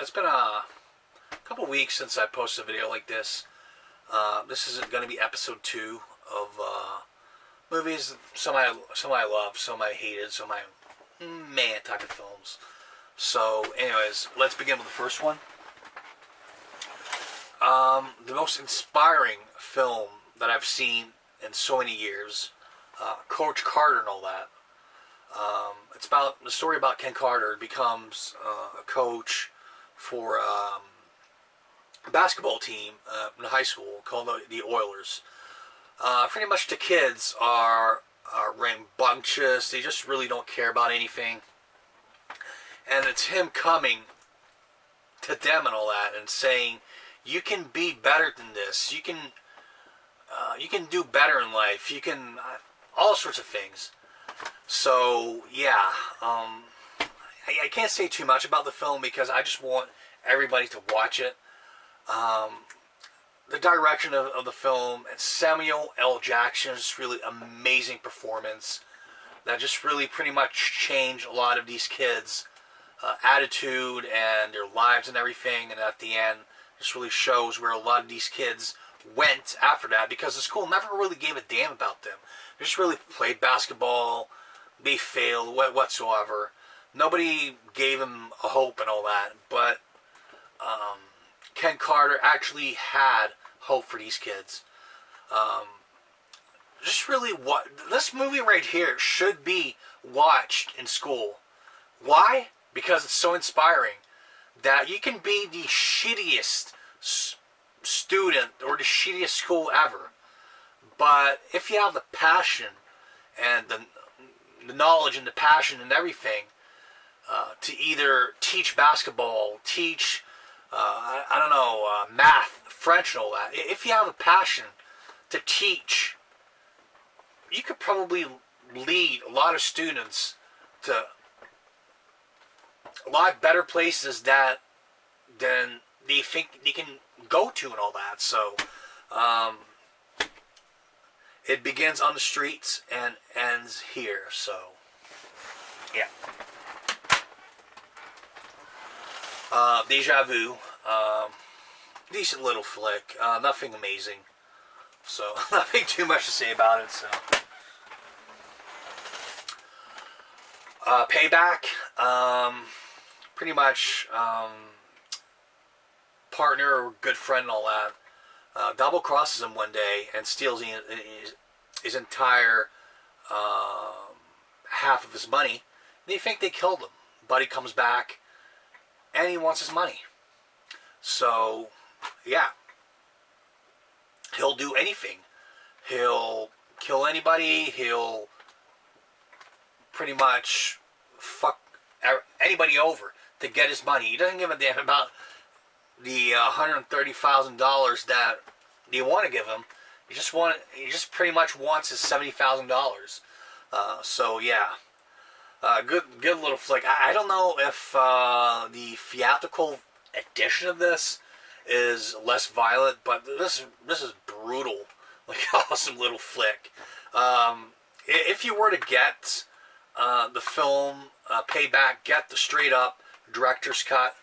it's been a couple weeks since I posted a video like this. This is going to be episode 2 of movies. Some I love, some I hated, some I meh type of films. So, anyways, let's begin with the first one. The most inspiring film that I've seen in so many years. Coach Carter and all that. It's about the story about Ken Carter becomes a coach for a basketball team in high school called the Oilers. Pretty much the kids are rambunctious. They just really don't care about anything. And it's him coming to them and all that and saying, you can be better than this. You can do better in life. You can, all sorts of things. So, yeah, I can't say too much about the film because I just want everybody to watch it. The direction of the film, and Samuel L. Jackson's really amazing performance that just really pretty much changed a lot of these kids' attitude and their lives and everything. And at the end, just really shows where a lot of these kids went after that, because the school never really gave a damn about them. They just really played basketball. They failed whatsoever. Nobody gave them a hope and all that. But Ken Carter actually had hope for these kids. Just really, this movie right here should be watched in school. Why? Because it's so inspiring that you can be the shittiest student or the shittiest school ever, but if you have the passion and the knowledge and the passion and everything to either teach basketball, teach math, French and all that, if you have a passion to teach, you could probably lead a lot of students to a lot better places than they think they can go to and all that. So it begins on the streets and ends here. So yeah. Deja Vu, decent little flick, nothing amazing, so nothing too much to say about it. So Payback, pretty much partner or good friend and all that, double crosses him one day and steals his entire half of his money. They think they killed him, but he comes back and he wants his money. So yeah, he'll do anything. He'll kill anybody. He'll pretty much fuck anybody over to get his money. He doesn't give a damn about the $130,000 that you want to give him. He just pretty much wants his $70,000. So yeah, good little flick. I don't know if the theatrical edition of this is less violent, but this is brutal. Like, awesome little flick. If you were to get the film Payback, get the straight up director's cut.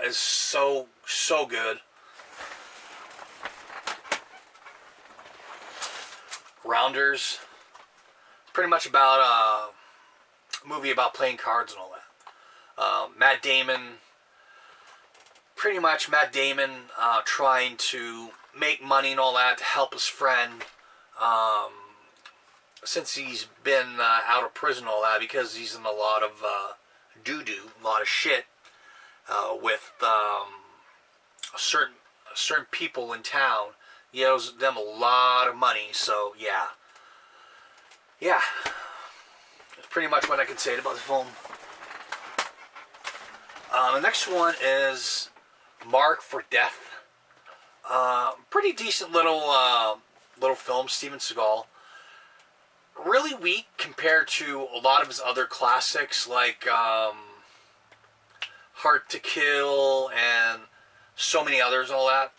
Is so good. Rounders, pretty much about a movie about playing cards and all that. Matt Damon, trying to make money and all that to help his friend, since he's been out of prison and all that, because he's in a lot of doo-doo, a lot of shit. With certain people in town. He owes them a lot of money, so yeah. That's pretty much what I can say about the film. The next one is Mark for Death. Pretty decent little film, Steven Seagal. Really weak compared to a lot of his other classics, like Hard to Kill and so many others and all that.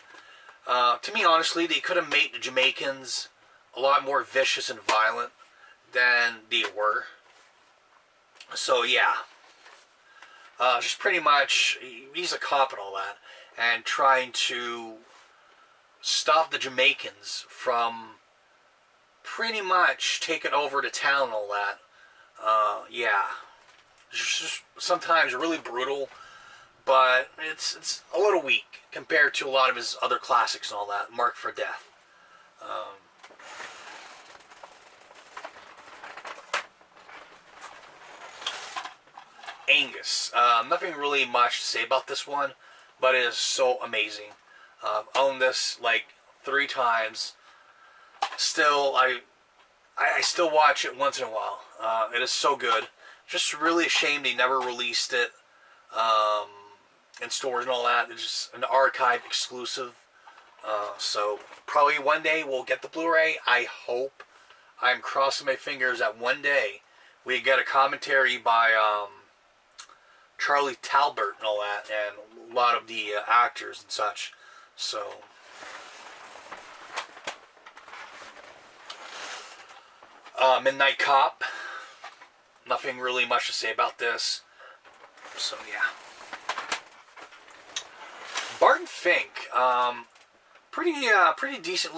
To me, honestly, they could have made the Jamaicans a lot more vicious and violent than they were. So yeah, Just pretty much, he's a cop and all that, and trying to stop the Jamaicans from pretty much taking over the town and all that. Yeah, just sometimes really brutal, but it's a little weak compared to a lot of his other classics and all that. Marked for Death. Angus. Nothing really much to say about this one, but it is so amazing. Owned this like 3 times. Still, I still watch it once in a while. It is so good. Just really ashamed they never released it in stores and all that. It's just an archive exclusive. So probably one day we'll get the Blu-ray. I hope. I'm crossing my fingers that one day we get a commentary by Charlie Talbert and all that, and a lot of the actors and such. So Midnight Cop. Nothing really much to say about this. So yeah. Barton Fink. Pretty decent.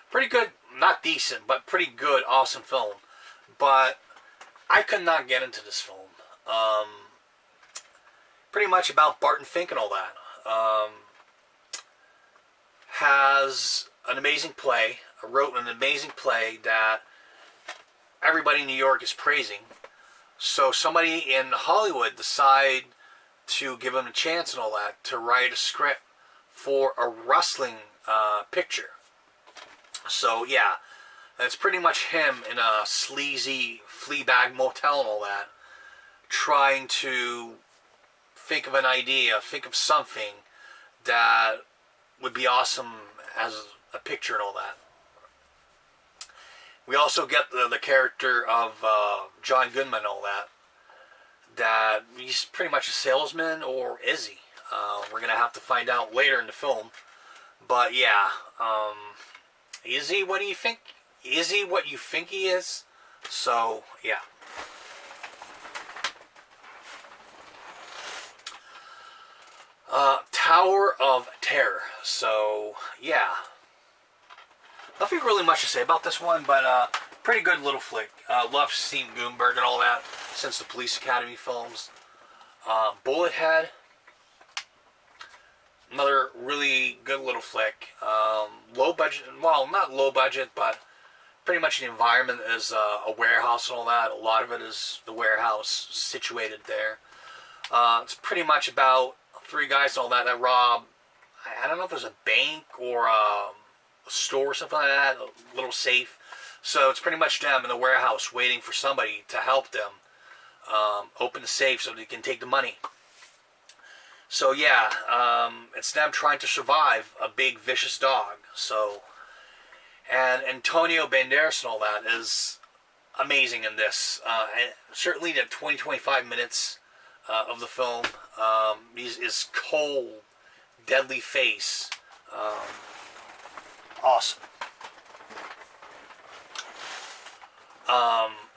Pretty good. Not decent, but pretty good. Awesome film. But I could not get into this film. Pretty much about Barton Fink and all that. Has an amazing play. Wrote an amazing play that everybody in New York is praising. So somebody in Hollywood decided to give him a chance and all that to write a script for a wrestling picture. So yeah, it's pretty much him in a sleazy Fleabag motel and all that, trying to think of an idea, think of something that would be awesome as a picture and all that. We also get the character of John Goodman and all that. That he's pretty much a salesman, or is he? We're going to have to find out later in the film. But yeah, is he what do you think? Is he what you think he is? So, yeah. Tower of Terror. So, yeah. Nothing really much to say about this one, but pretty good little flick. Love Steve Guttenberg and all that since the Police Academy films. Bullethead. Another really good little flick. Low budget, well, not low budget, but pretty much the environment is a warehouse and all that. A lot of it is the warehouse situated there. It's pretty much about 3 guys and all that rob, I don't know if there's a bank or a store or something like that, a little safe. So it's pretty much them in the warehouse waiting for somebody to help them open the safe so they can take the money. So yeah, it's them trying to survive a big vicious dog. So, and Antonio Banderas and all that is amazing in this. And certainly the 20-25 minutes of the film, his cold, deadly face, awesome.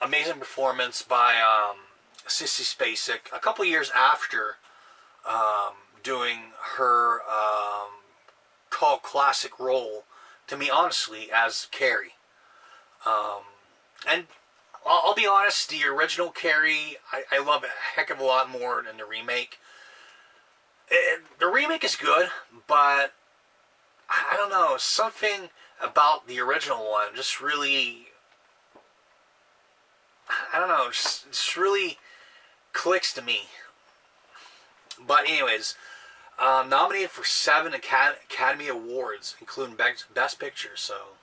Amazing performance by Sissy Spacek. A couple years after doing her cult classic role, to me honestly, as Carrie. And I'll be honest, the original Carrie, I love a heck of a lot more than the remake. The remake is good, but I don't know, something about the original one just really, I don't know, just really clicks to me. But anyways, nominated for 7 Academy Awards, including Best Picture. So,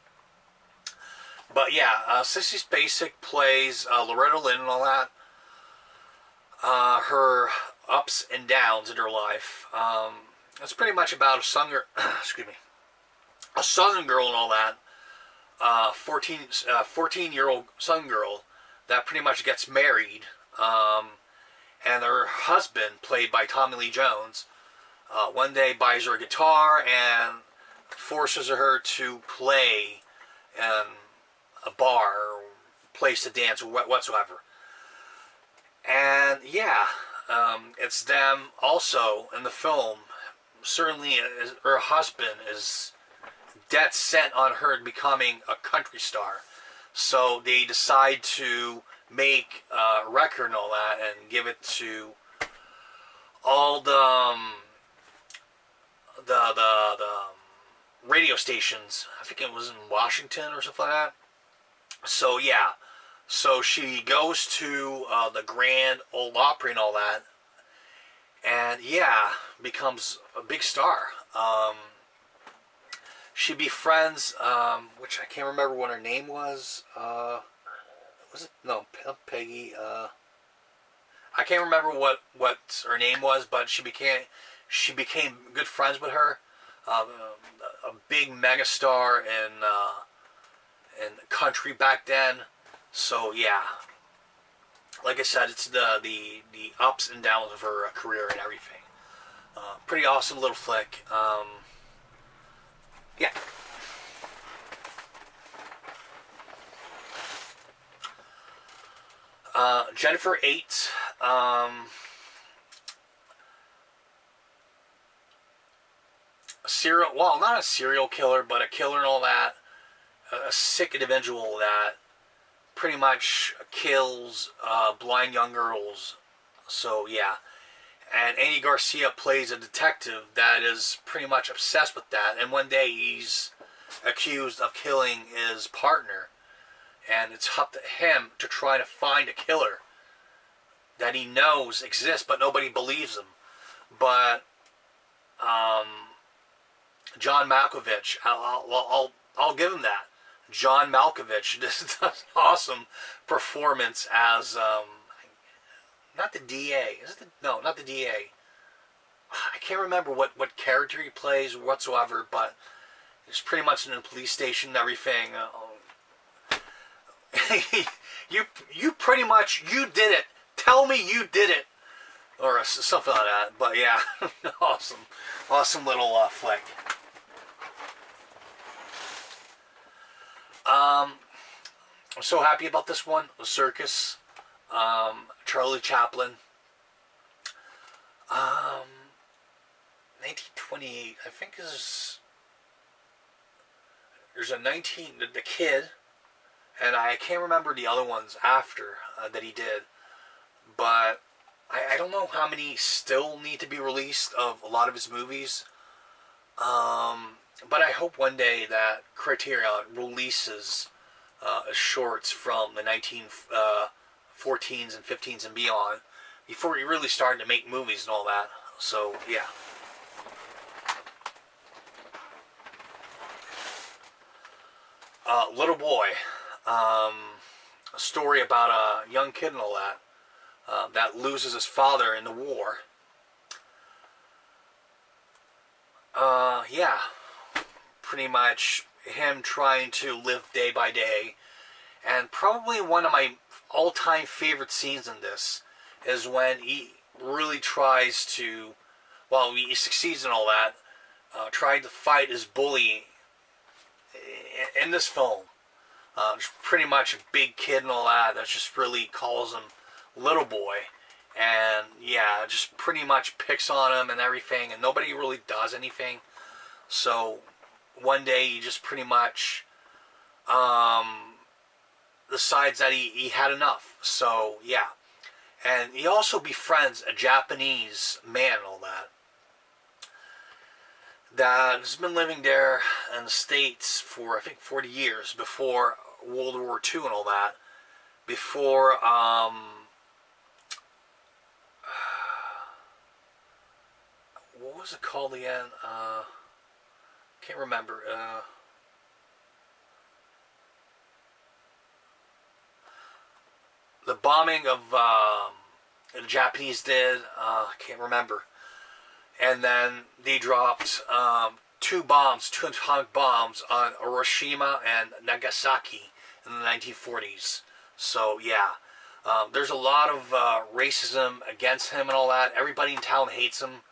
but yeah, Sissy Spacek plays Loretta Lynn and all that. Her ups and downs in her life. It's pretty much about a Southern girl and all that. 14-year-old Southern girl that pretty much gets married. And her husband, played by Tommy Lee Jones, one day buys her a guitar and forces her to play in a bar or place to dance or whatsoever. And yeah, it's them also in the film. Certainly, her husband is dead set on her becoming a country star. So they decide to make a record and all that and give it to all the radio stations. I think it was in Washington or something like that. So yeah, so she goes to the Grand Ole Opry and all that, and yeah, becomes a big star. She befriends, which I can't remember what her name was. Was it? No, Peggy. I can't remember what her name was, but she became good friends with her. A big megastar in country back then. So yeah, like I said, it's the ups and downs of her career and everything. Pretty awesome little flick. Yeah. Jennifer 8. Not a serial killer, but a killer and all that. A sick individual that pretty much kills blind young girls. So yeah. And Andy Garcia plays a detective that is pretty much obsessed with that. And one day he's accused of killing his partner. And it's up to him to try to find a killer that he knows exists, but nobody believes him. But John Malkovich, I'll give him that. John Malkovich does an awesome performance as not the DA. No, not the DA. I can't remember what character he plays whatsoever, but it's pretty much in a police station and everything. you pretty much, you did it. Tell me you did it. Or something like that. But yeah, awesome little flick. I'm so happy about this one. The Circus. Charlie Chaplin. 1928, I think there's a the Kid, and I can't remember the other ones after that he did, but I don't know how many still need to be released of a lot of his movies, but I hope one day that Criterion releases shorts from the 1914s and 15s and beyond, before he really started to make movies and all that. So yeah. Little Boy, a story about a young kid and all that that loses his father in the war. Yeah, pretty much him trying to live day by day. And probably one of my all-time favorite scenes in this is when he really tries to, well, he succeeds in all that, tried to fight his bully in this film. Pretty much a big kid and all that just really calls him Little Boy. And yeah, just pretty much picks on him and everything, and nobody really does anything. So one day he just pretty much decides that he had enough. So yeah. And he also befriends a Japanese man and all that has been living there in the States for, I think, 40 years, before World War II and all that. Before, what was it called again? Can't remember. The bombing of the Japanese did, can't remember. And then they dropped two atomic bombs on Hiroshima and Nagasaki in the 1940s. So yeah, there's a lot of racism against him and all that. Everybody in town hates him.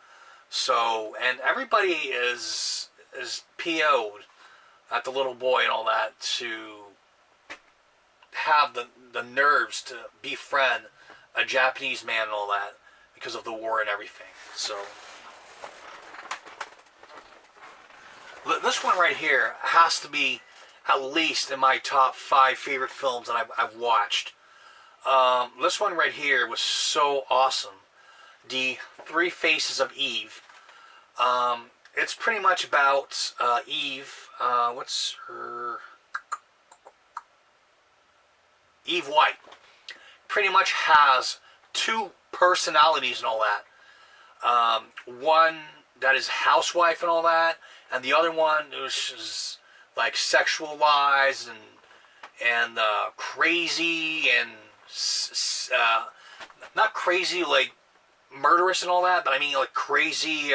So, and everybody is PO'd at the Little Boy and all that to have the nerves to befriend a Japanese man and all that. because of the war and everything. So this one right here has to be at least in my top 5 favorite films that I've watched. This one right here was so awesome. The Three Faces of Eve. It's pretty much about Eve. What's her? Eve White. Pretty much has 2 personalities and all that. One that is housewife and all that, and the other one is like sexualized and crazy and not crazy like murderous and all that, but I mean like crazy,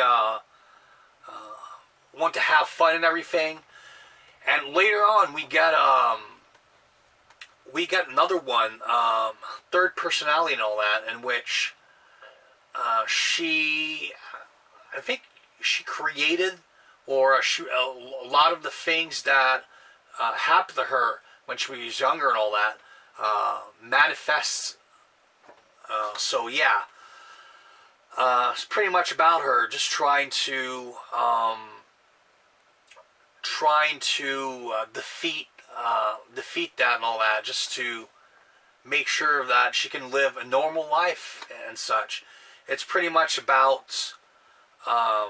want to have fun and everything. And later on we get another one, third personality and all that, in which I think she created, or a lot of the things that happened to her when she was younger and all that manifests. So yeah, it's pretty much about her just trying to defeat that and all that, just to make sure that she can live a normal life and such. It's pretty much about her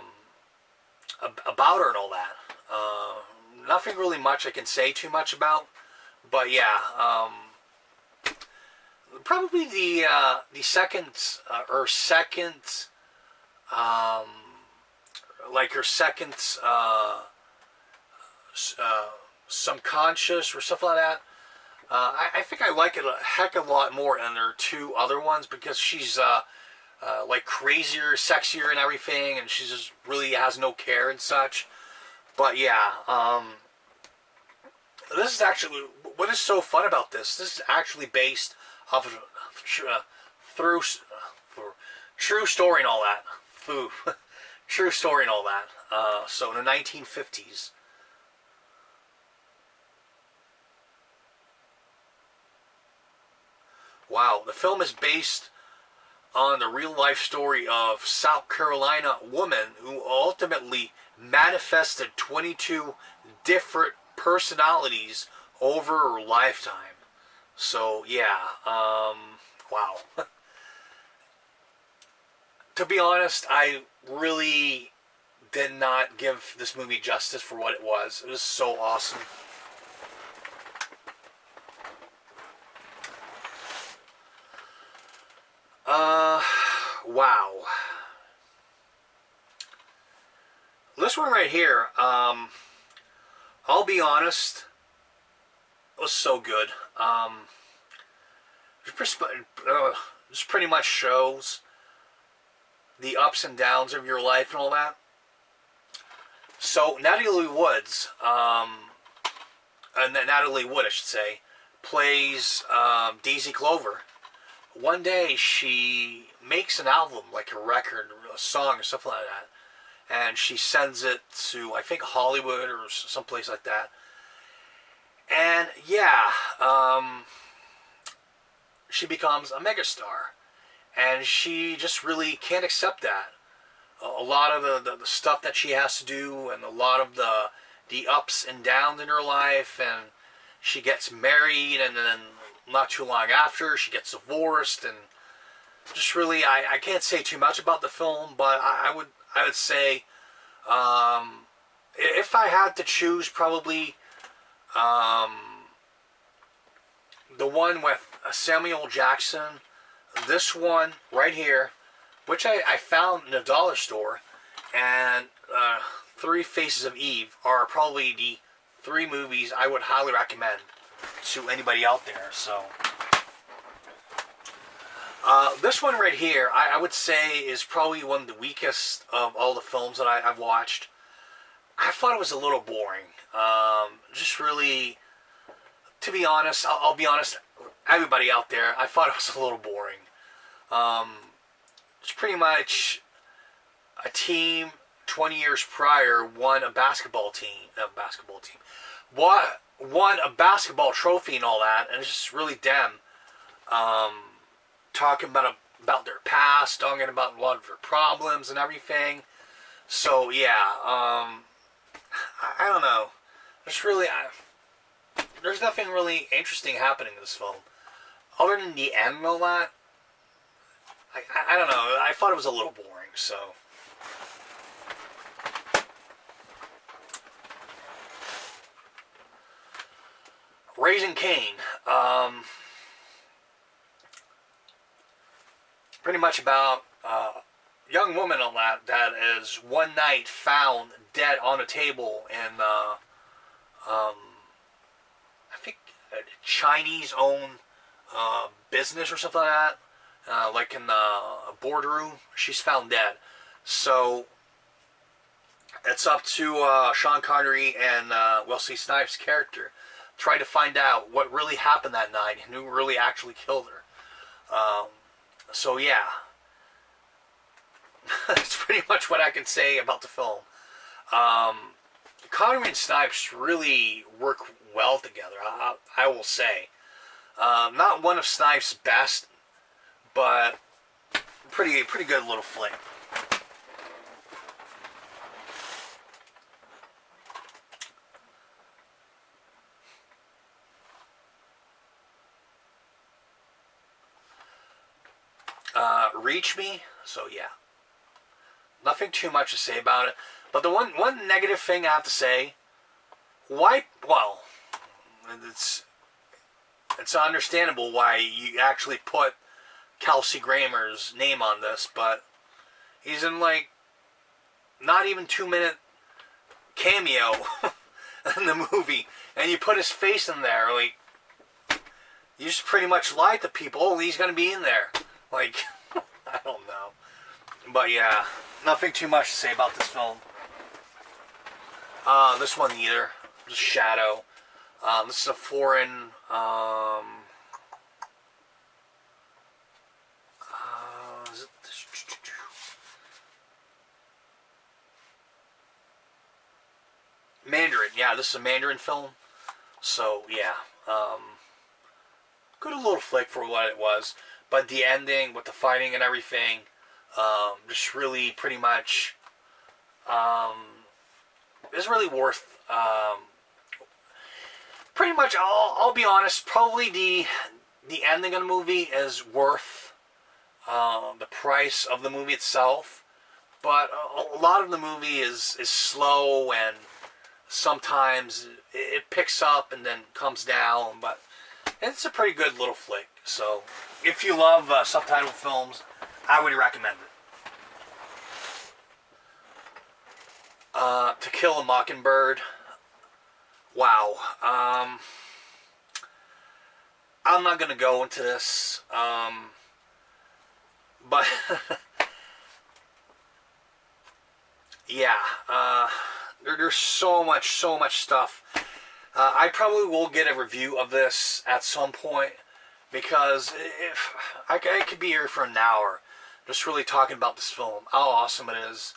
and all that. Nothing really much I can say too much about, but yeah, probably the second like her second subconscious or stuff like that. I think I like it a heck of a lot more than her 2 other ones, because she's like crazier, sexier and everything, and she just really has no care and such. But yeah, this is actually, what is so fun about this is actually based off of true story and all that. True story and all that. So in the 1950s. Wow, the film is based on the real-life story of South Carolina woman who ultimately manifested 22 different personalities over her lifetime. So, yeah, wow. To be honest, I really did not give this movie justice for what it was. It was so awesome. Wow. This one right here, I'll be honest, it was so good. This pretty much shows the ups and downs of your life and all that. So Natalie Wood, I should say, plays Daisy Clover. One day she makes an album, like a record, a song or something like that, and she sends it to, I think, Hollywood or someplace like that. And yeah, she becomes a megastar, and she just really can't accept that. A lot of the stuff that she has to do, and a lot of the ups and downs in her life, and she gets married, and then not too long after she gets divorced, and just really, I can't say too much about the film, but I would say, if I had to choose, probably the one with Samuel Jackson, this one right here, which I found in a dollar store, and Three Faces of Eve are probably the 3 movies I would highly recommend to anybody out there. So this one right here, I would say, is probably one of the weakest of all the films that I've watched. I thought it was a little boring. Just really, to be honest, I'll be honest, everybody out there, I thought it was a little boring. It's pretty much a team 20 years prior won a basketball basketball trophy and all that, and it's just really them talking about about their past, talking about a lot of their problems and everything. So yeah, I don't know. There's nothing really interesting happening in this film, other than the end and all that. I don't know. I thought it was a little boring. So Raising Cain. Pretty much about a young woman on that is one night found dead on a table in I think a Chinese-owned business or something like that, like in a boardroom. She's found dead. So it's up to Sean Connery and Wesley Snipes' character try to find out what really happened that night and who really actually killed her. So yeah, that's pretty much what I can say about the film. Connery and Snipes really work well together, I will say. Not one of Snipes' best, but pretty good little flick. Reach Me, so yeah. Nothing too much to say about it. But the one negative thing I have to say, it's understandable why you actually put Kelsey Grammer's name on this, but he's in like not even 2-minute cameo in the movie, and you put his face in there, like, you just pretty much lied to people. Oh, he's gonna be in there. Like, I don't know. But yeah, nothing too much to say about this film. This one either. Just Shadow. This is a foreign, is it this? Mandarin. Yeah, this is a Mandarin film. So yeah, good little flick for what it was. But the ending with the fighting and everything, just really pretty much, is really worth, pretty much, I'll be honest, probably the ending of the movie is worth the price of the movie itself. But a lot of the movie is slow, and sometimes it picks up and then comes down, but it's a pretty good little flick. So if you love subtitled films, I would recommend it. To Kill a Mockingbird. Wow. I'm not going to go into this. But yeah. There's so much stuff. I probably will get a review of this at some point, because if I could be here for an hour just really talking about this film, how awesome it is.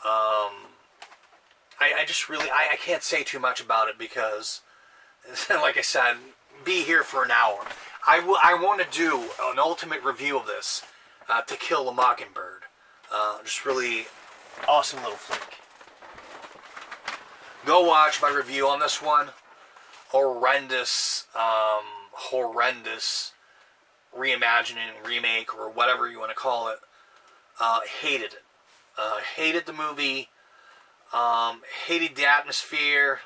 I just really, I can't say too much about it, because like I said, be here for an hour. I want to do an ultimate review of this, To Kill a Mockingbird. Just really awesome little flick. Go watch my review on this one. Horrendous reimagining, remake, or whatever you want to call it. Hated it. Hated the movie. Hated the atmosphere.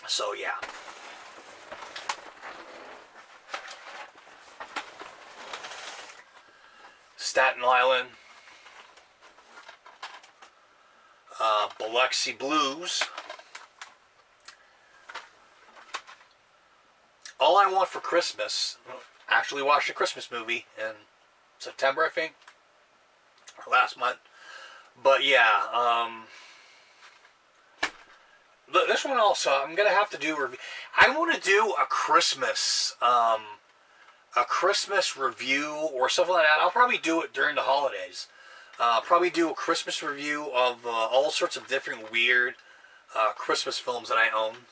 So yeah. Staten Island. Biloxi Blues. All I Want for Christmas. Actually watched a Christmas movie in September, I think, or last month. But yeah, this one also, I'm gonna have to do a review. I want to do a Christmas review or something like that. I'll probably do it during the holidays. Probably do a Christmas review of all sorts of different weird Christmas films that I own.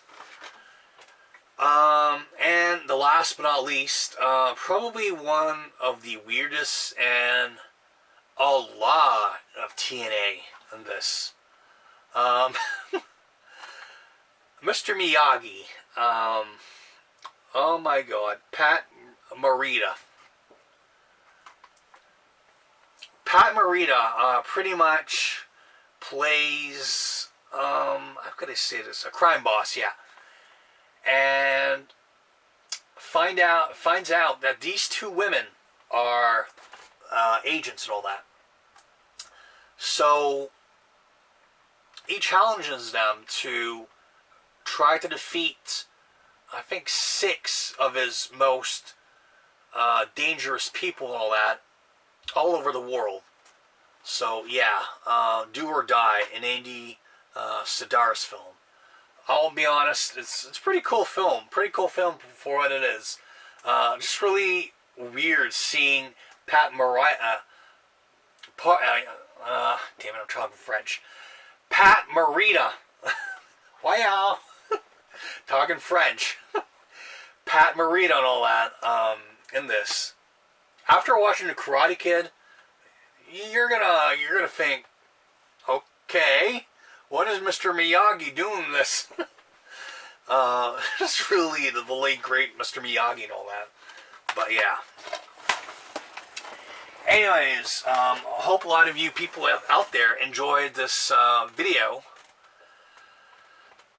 And the last last but not least, probably one of the weirdest and a lot of TNA in this. Mr. Miyagi. Oh my god. Pat Morita. Pat Morita pretty much plays, how could I say this? A crime boss, yeah. And finds out that these two women are agents and all that. So he challenges them to try to defeat, I think, 6 of his most dangerous people and all that, all over the world. So yeah, Do or Die, an Andy Sedaris film. I'll be honest, it's a pretty cool film. Pretty cool film for what it is. Just really weird seeing Pat Morita. Damn it, I'm talking French. Pat Morita. Wow. Talking French. Pat Morita and all that in this. After watching The Karate Kid, you're gonna think, okay, what is Mr. Miyagi doing this? Just really the late great Mr. Miyagi and all that. But yeah. Anyways, I hope a lot of you people out there enjoyed this video.